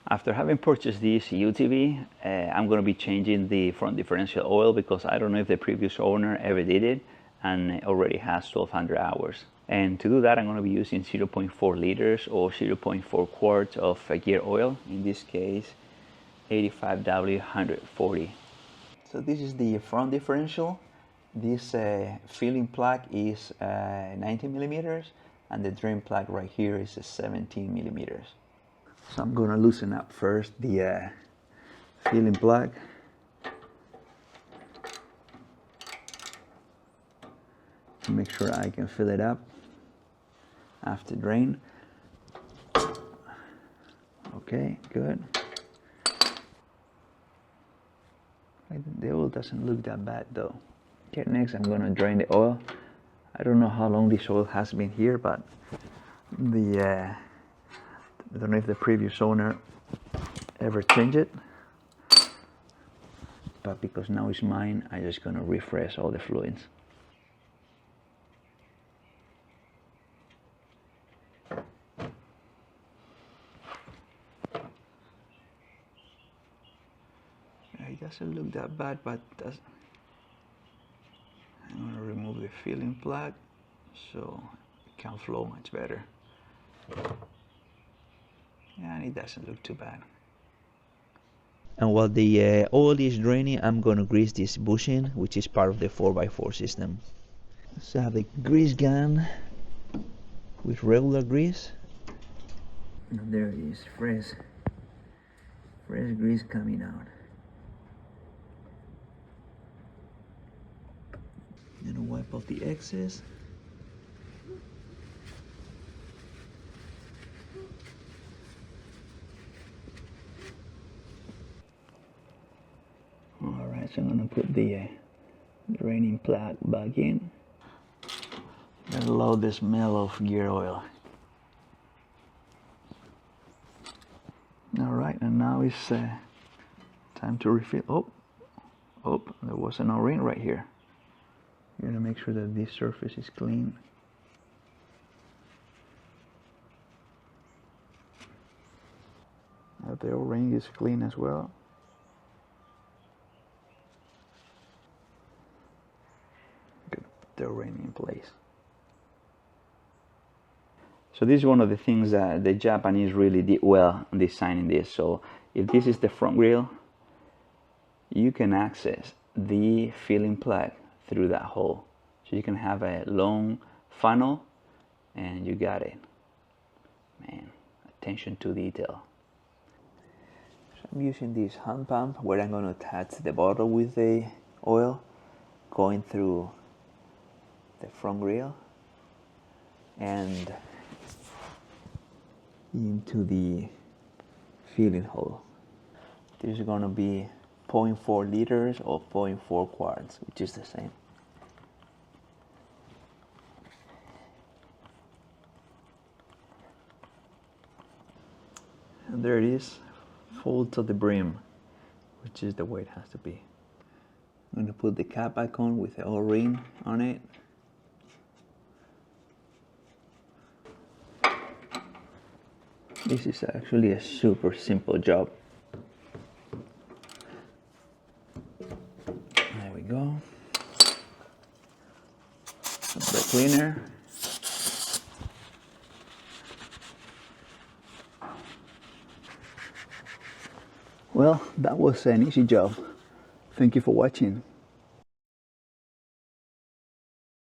After having purchased this UTV, I'm going to be changing the front differential oil because I don't know if the previous owner ever did it, and it already has 1200 hours. And to do that, I'm going to be using 0.4 liters or 0.4 quarts of gear oil, in this case 85W140. So this is the front differential. This filling plug is 19 millimeters, and the drain plug right here is 17 millimeters. So I'm going to loosen up first the filling plug. To make sure I can fill it up after drain. Okay, good. The oil doesn't look that bad though. Okay, next I'm going to drain the oil. I don't know how long this oil has been here, but I don't know if the previous owner ever changed it, but because now it's mine, I'm just going to refresh all the fluids. It doesn't look that bad, but I'm going to remove the filling plug so it can flow much better. And it doesn't look too bad. And while the oil is draining, I'm going to grease this bushing, which is part of the 4x4 system. So I have the grease gun with regular grease. And there it is, fresh grease coming out. And wipe off the excess. Alright, so I'm going to put the draining plug back in. I love the smell of gear oil. Alright, and now it's time to refill. Oh, there was an O-ring right here. You're going to make sure that this surface is clean. That the O-ring is clean as well. Good, put the O-ring in place. So this is one of the things that the Japanese really did well in designing this. So if this is the front grille, you can access the filling plug through that hole. So you can have a long funnel and you got it. Man, attention to detail. So I'm using this hand pump where I'm going to attach the bottle with the oil going through the front grille and into the filling hole. This is going to be 0.4 liters or 0.4 quarts, which is the same. And there it is, full to the brim, which is the way it has to be. I'm going to put the cap back on with the O-ring on it. This is actually a super simple job. There we go. Some brake cleaner. Well, that was an easy job. Thank you for watching.